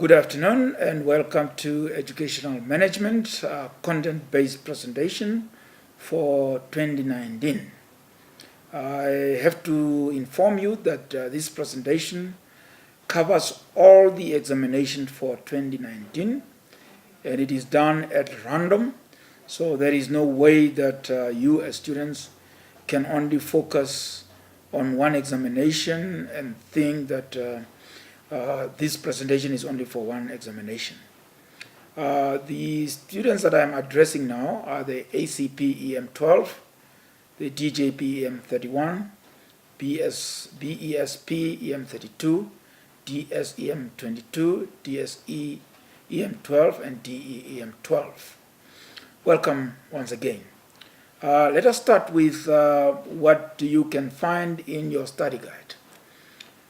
Good afternoon and welcome to Educational Management content-based presentation for 2019. I have to inform you that this presentation covers all the examinations for 2019 and it is done at random, so there is no way that you as students can only focus on one examination and think that this presentation is only for one examination. The students that I'm addressing now are the ACP EM12, the DJP EM31, BESP EM32, DS EM22, DSE EM12, and DE EM12. Welcome once again. Let us start with what you can find in your study guide.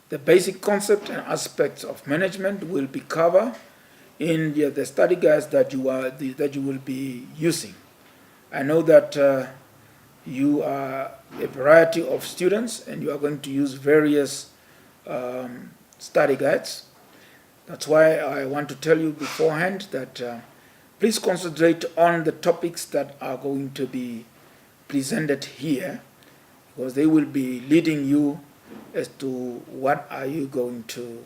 The basic concept and aspects of management will be covered in the study guides that you will be using. I know that you are a variety of students and you are going to use various study guides. That's why I want to tell you beforehand that please concentrate on the topics that are going to be presented here, because they will be leading you as to what are you going to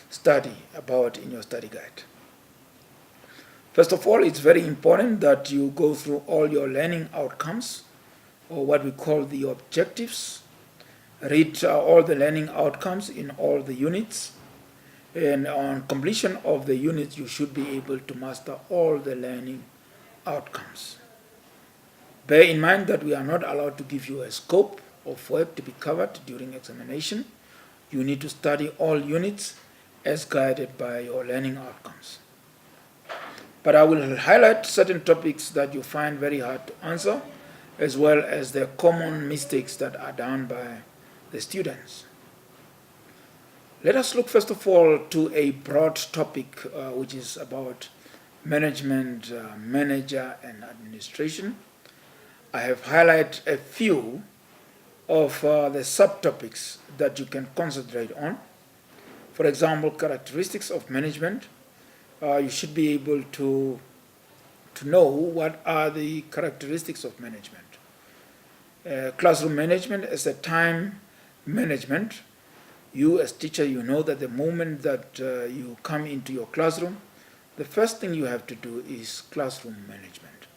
study about in your study guide. First of all, it's very important that you go through all your learning outcomes, or what we call the objectives. Read all the learning outcomes in all the units, and on completion of the units you should be able to master all the learning outcomes. Bear in mind that we are not allowed to give you a scope of work to be covered during examination. You need to study all units as guided by your learning outcomes. But I will highlight certain topics that you find very hard to answer, as well as the common mistakes that are done by the students. Let us look first of all to a broad topic which is about management, manager, and administration. I have highlighted a few of the subtopics that you can concentrate on. For example, characteristics of management. You should be able to know what are the characteristics of management. Classroom management is a time management. You as teacher, you know that the moment that you come into your classroom, the first thing you have to do is classroom management.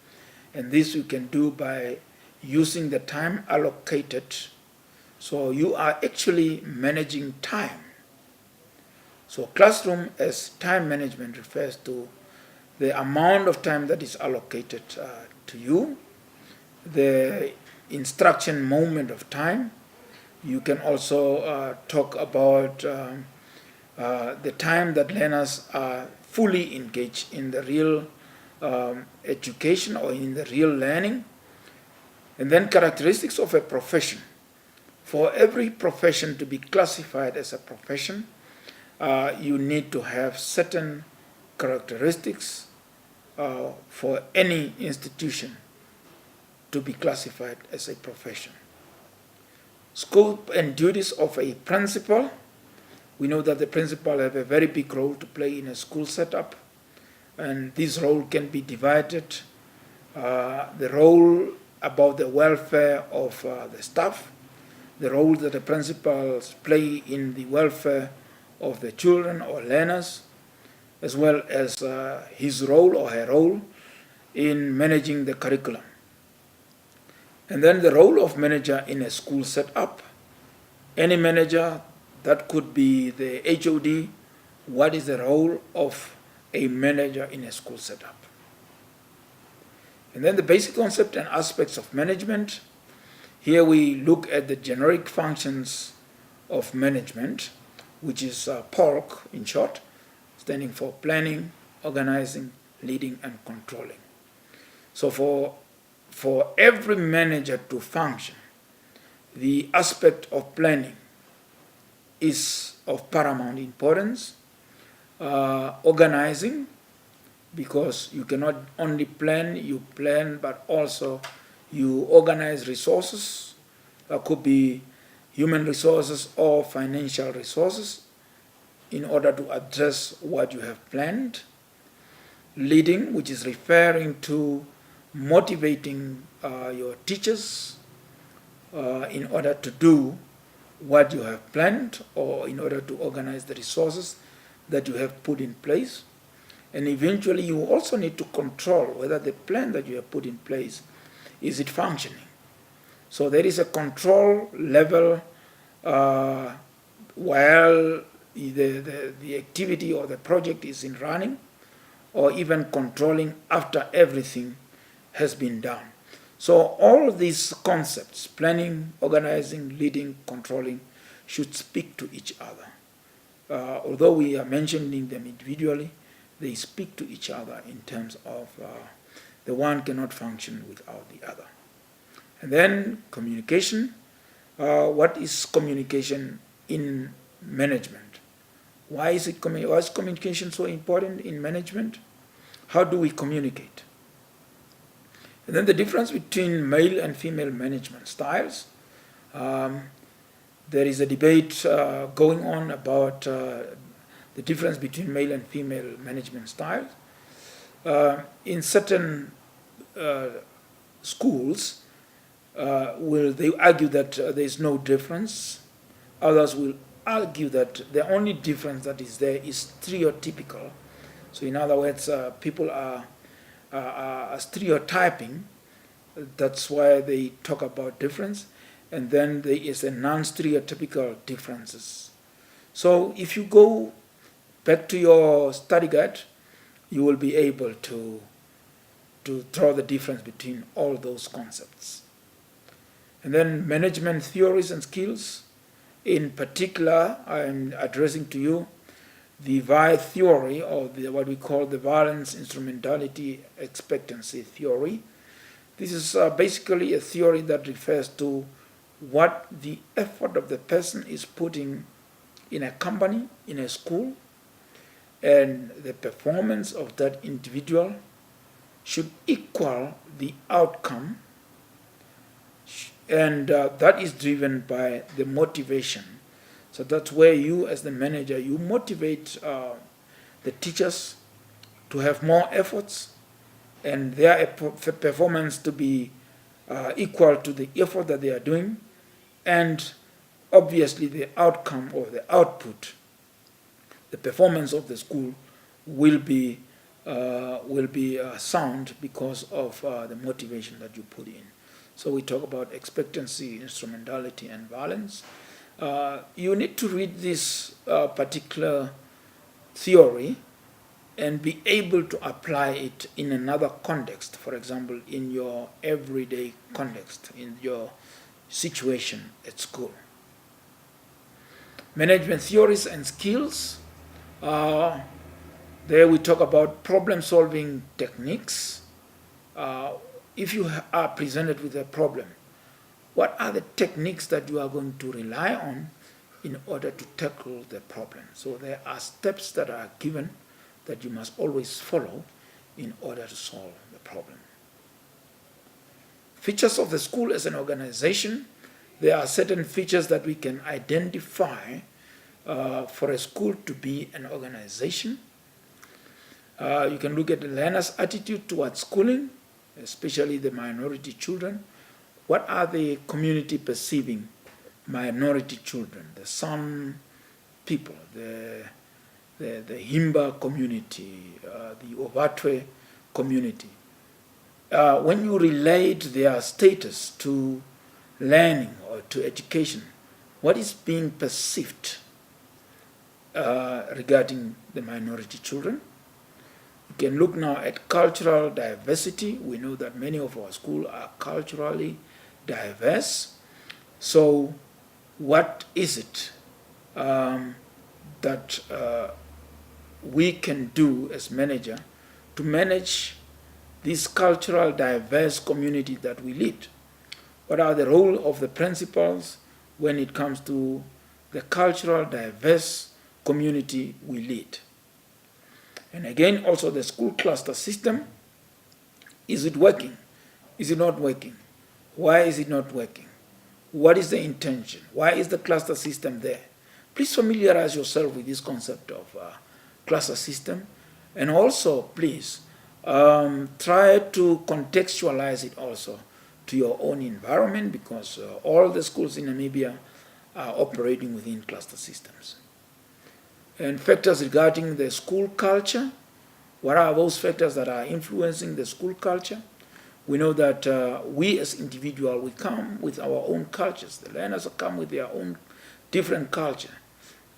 And this you can do by using the time allocated. So you are actually managing time. So classroom as time management refers to the amount of time that is allocated to you, the instruction moment of time. You can also talk about the time that learners are fully engaged in the real education or in the real learning. And then characteristics of a profession. For every profession to be classified as a profession, you need to have certain characteristics for any institution to be classified as a profession. Scope and duties of a principal. We know that the principal have a very big role to play in a school setup, and this role can be divided. The role about the welfare of the staff, the role that the principals play in the welfare of the children or learners, as well as his role or her role in managing the curriculum. And then the role of manager in a school setup. Any manager, that could be the HOD, what is the role of a manager in a school setup? And then the basic concept and aspects of management. Here we look at the generic functions of management, which is PORC in short, standing for planning, organizing, leading, and controlling. So for every manager to function, the aspect of planning is of paramount importance. Organizing, because you cannot only plan, you plan, but also you organize resources. That could be human resources or financial resources. in order to address what you have planned. Leading, which is referring to motivating your teachers in order to do what you have planned, or in order to organize the resources that you have put in place. And eventually you also need to control whether the plan that you have put in place, is it functioning. So there is a control level while the activity or the project is in running, or even controlling after everything has been done. So all of these concepts, planning, organizing, leading, controlling, should speak to each other. Although we are mentioning them individually, they speak to each other in terms of the one cannot function without the other. And then communication. What is communication in management? Why is communication so important in management? How do we communicate? And then the difference between male and female management styles. There is a debate going on about the difference between male and female management styles. In certain schools, they argue that there is no difference. Others will argue that the only difference that is there is stereotypical. So in other words, people are stereotyping. That's why they talk about difference. And then there is a non-stereotypical differences. So if you go back to your study guide, you will be able to draw the difference between all those concepts. And then management theories and skills. In particular, I'm addressing to you the VI theory, or what we call the Valence Instrumentality Expectancy Theory. This is basically a theory that refers to what the effort of the person is putting in a company, in a school, and the performance of that individual should equal the outcome, and that is driven by the motivation. So that's where you, as the manager, you motivate the teachers to have more efforts, and their performance to be equal to the effort that they are doing, and obviously the outcome or the output, the performance of the school will be sound because of the motivation that you put in. So we talk about expectancy, instrumentality, and valence. You need to read this particular theory and be able to apply it in another context. For example, in your everyday context, in your situation at school. Management theories and skills. There we talk about problem-solving techniques. If you are presented with a problem, what are the techniques that you are going to rely on in order to tackle the problem? So there are steps that are given that you must always follow in order to solve the problem. Features of the school as an organization. There are certain features that we can identify for a school to be an organization. You can look at the learner's attitude towards schooling, especially the minority children. What are the community perceiving minority children, the San people, the Himba community, the Ovatwe community? When you relate their status to learning or to education, what is being perceived regarding the minority children? You can look now at cultural diversity. We know that many of our schools are culturally diverse. So what is it that we can do as manager to manage this cultural diverse community that we lead? What are the role of the principals when it comes to the cultural diverse community we lead? And again, also the school cluster system. Is it working? Is it not working? Why is it not working? What is the intention? Why is the cluster system there? Please familiarize yourself with this concept of cluster system, and also please try to contextualize it also to your own environment, because all the schools in Namibia are operating within cluster systems. And factors regarding the school culture, what are those factors that are influencing the school culture? We know that we as individuals, we come with our own cultures. The learners come with their own different culture.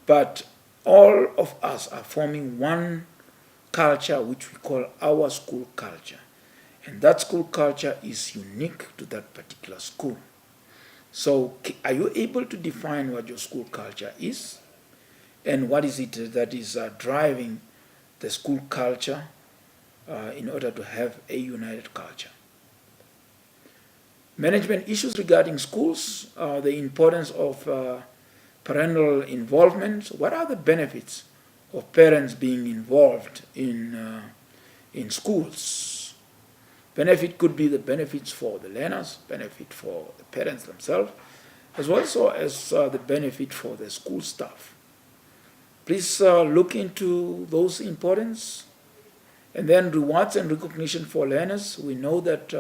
But all of us are forming one culture which we call our school culture. And that school culture is unique to that particular school. So are you able to define what your school culture is? And what is it that is driving the school culture in order to have a united culture? Management issues regarding schools, the importance of parental involvement. What are the benefits of parents being involved in schools? Benefit could be the benefits for the learners, benefit for the parents themselves, as well as the benefit for the school staff. Please look into those importance. And then rewards and recognition for learners. We know that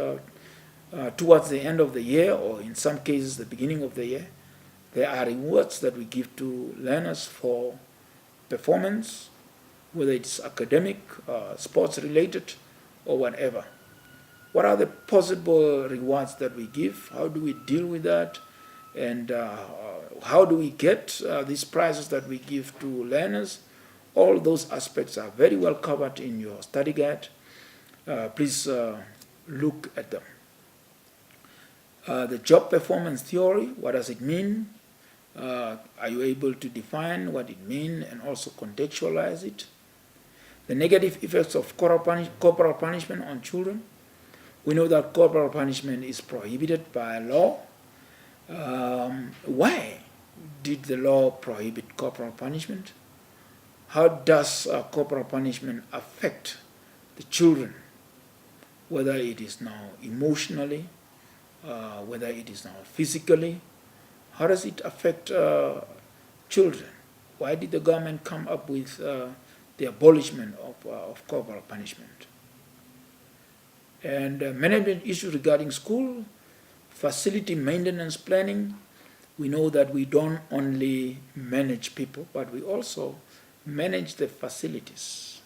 towards the end of the year, or in some cases the beginning of the year, there are rewards that we give to learners for performance, whether it's academic, sports related, or whatever. What are the possible rewards that we give? How do we deal with that? And how do we get these prizes that we give to learners? All those aspects are very well covered in your study guide. Please look at them. The job performance theory, what does it mean? Are you able to define what it means and also contextualize it? The negative effects of corporal punishment on children. We know that corporal punishment is prohibited by law. Why did the law prohibit corporal punishment? How does corporal punishment affect the children, whether it is now emotionally, whether it is now physically? How does it affect children? Why did the government come up with the abolishment of corporal punishment? And management issues regarding school, facility maintenance planning. We know that we don't only manage people, but we also manage the facilities.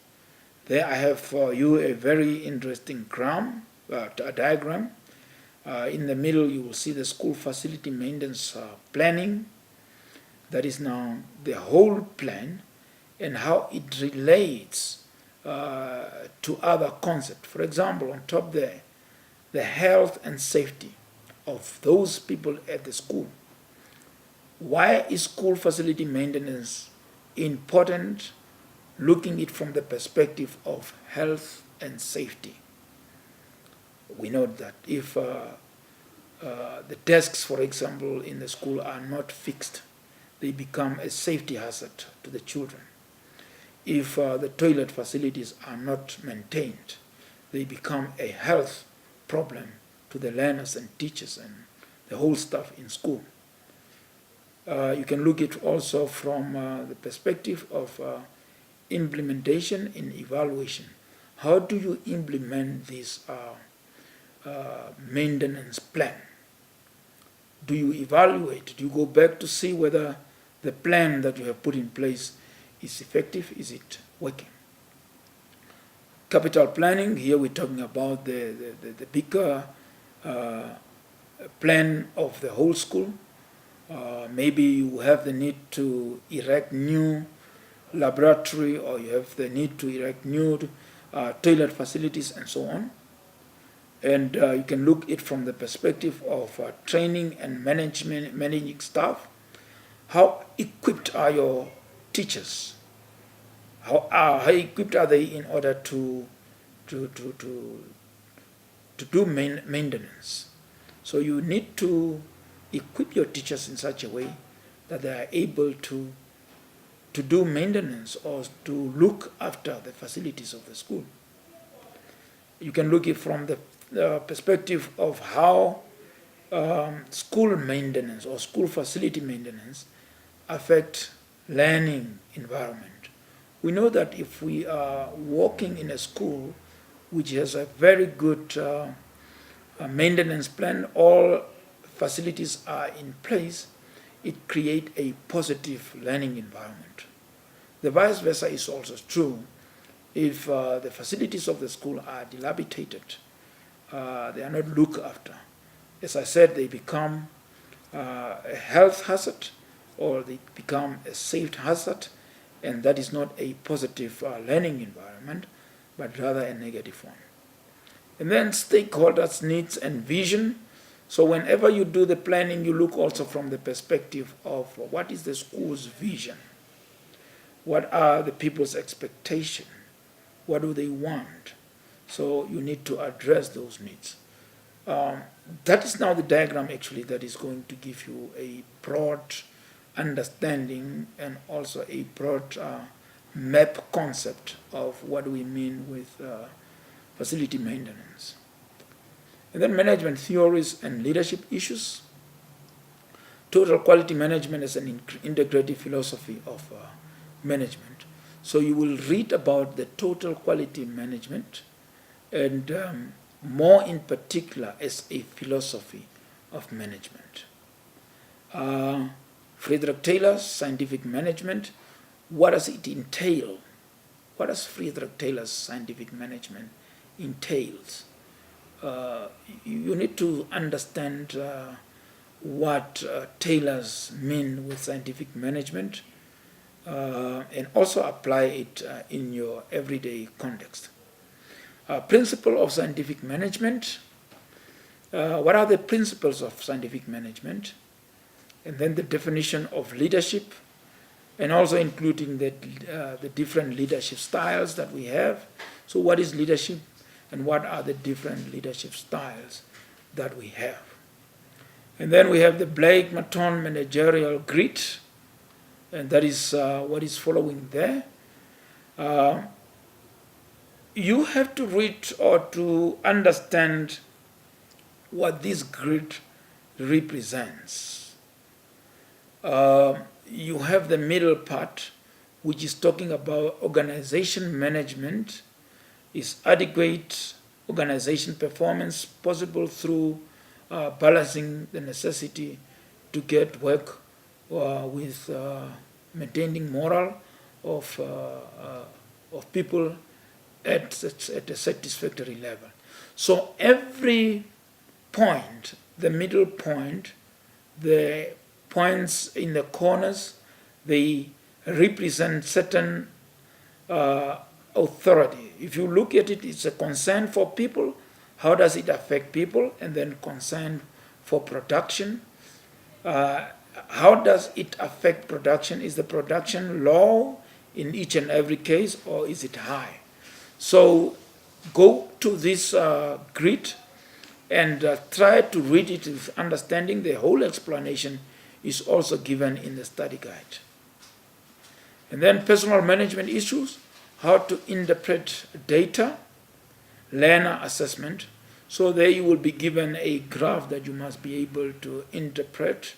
There I have for you a very interesting diagram. In the middle you will see the school facility maintenance planning. That is now the whole plan and how it relates to other concepts. For example, on top there, the health and safety of those people at the school. Why is school facility maintenance important? Looking at it from the perspective of health and safety. We know that if the desks, for example, in the school are not fixed, they become a safety hazard to the children. If the toilet facilities are not maintained, they become a health problem to the learners and teachers and the whole staff in school. You can look at it also from the perspective of implementation and evaluation. How do you implement this maintenance plan? Do you evaluate? Do you go back to see whether the plan that you have put in place is effective? Is it working? Capital planning, here we're talking about the bigger plan of the whole school. Maybe you have the need to erect new laboratory, or you have the need to erect new toilet facilities and so on. And you can look at it from the perspective of training and managing staff. How equipped are your teachers? How equipped are they in order to do maintenance? So you need to equip your teachers in such a way that they are able to do maintenance or to look after the facilities of the school. You can look at it from the perspective of how school maintenance or school facility maintenance affect learning environment. We know that if we are working in a school which has a very good maintenance plan, all facilities are in place, it creates a positive learning environment. The vice versa is also true. If the facilities of the school are dilapidated, they are not looked after, as I said, they become a health hazard or they become a safety hazard, and that is not a positive learning environment, but rather a negative one. And then stakeholders' needs and vision. So whenever you do the planning, you look also from the perspective of what is the school's vision? What are the people's expectations? What do they want? So you need to address those needs. That is now the diagram actually that is going to give you a broad understanding and also a broad map concept of what we mean with facility maintenance. And then management theories and leadership issues. Total quality management is an integrative philosophy of management. So you will read about the total quality management and more in particular as a philosophy of management. Friedrich Taylor's scientific management, what does it entail? What does Friedrich Taylor's scientific management entails? You need to understand what Taylor's mean with scientific management and also apply it in your everyday context. Principle of scientific management. What are the principles of scientific management? And then the definition of leadership, and also including the different leadership styles that we have. So what is leadership, and what are the different leadership styles that we have? And then we have the Blake-Maton managerial grid, and that is what is following there. You have to read or to understand what this grid represents. You have the middle part, which is talking about organization management. Is adequate organization performance possible through balancing the necessity to get work with maintaining morale of people at a satisfactory level. So every point, the middle point, the points in the corners, they represent certain authority. If you look at it, it's a concern for people. How does it affect people? And then concern for production. How does it affect production? Is the production low in each and every case, or is it high? So go to this grid and try to read it with understanding. The whole explanation is also given in the study guide. And then personal management issues, how to interpret data, learner assessment. So there you will be given a graph that you must be able to interpret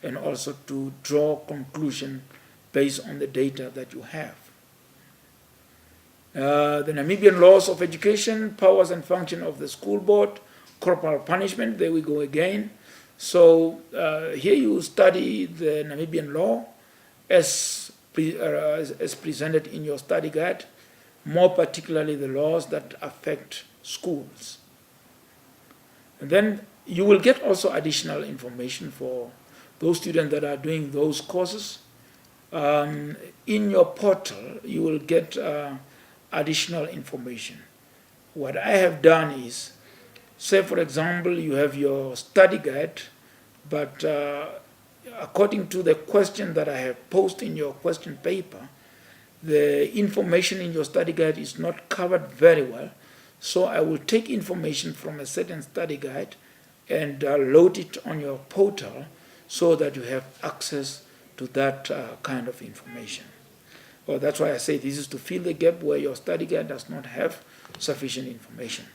and also to draw conclusion based on the data that you have. The Namibian laws of education, powers and function of the school board, corporal punishment, there we go again. So here you study the Namibian law as presented in your study guide, more particularly the laws that affect schools. And then you will get also additional information for those students that are doing those courses. In your portal, you will get additional information. What I have done is, say for example, you have your study guide, but according to the question that I have posted in your question paper, the information in your study guide is not covered very well. So I will take information from a certain study guide and load it on your portal so that you have access to that kind of information. Well, that's why I say this is to fill the gap where your study guide does not have sufficient information.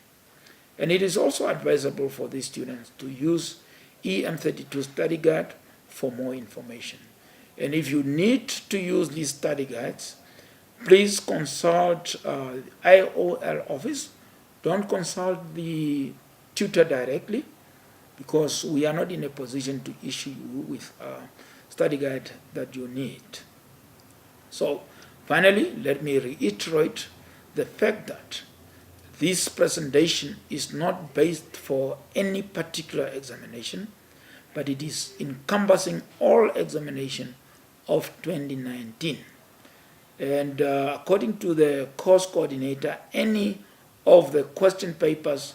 And it is also advisable for these students to use EM32 study guide for more information. And if you need to use these study guides, please consult IOL office. Don't consult the tutor directly, because we are not in a position to issue you with a study guide that you need. So finally, let me reiterate the fact that this presentation is not based for any particular examination, but it is encompassing all examination of 2019. And according to the course coordinator, any of the question papers,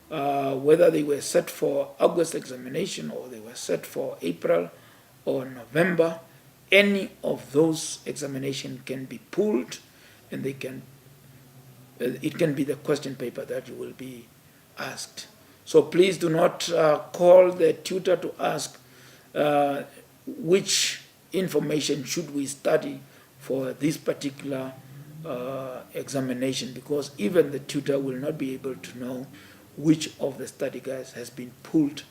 whether they were set for August examination or they were set for April or November, any of those examinations can be pulled, and it can be the question paper that you will be asked. So please do not call the tutor to ask which information should we study for this particular examination, because even the tutor will not be able to know which of the study guides has been pulled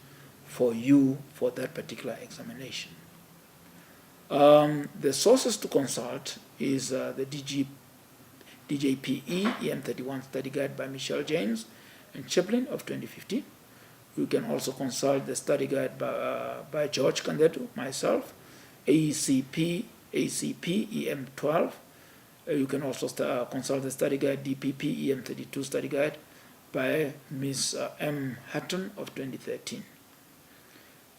for you for that particular examination. The sources to consult is the DJPE EM31 study guide by Michelle James and Chaplin of 2015. You can also consult the study guide by George Kandetu, myself, ACP EM12. You can also consult the study guide DPP EM32 study guide by Ms. M. Hatton of 2013.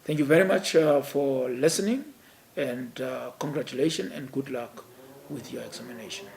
Thank you very much for listening, and congratulations and good luck with your examination.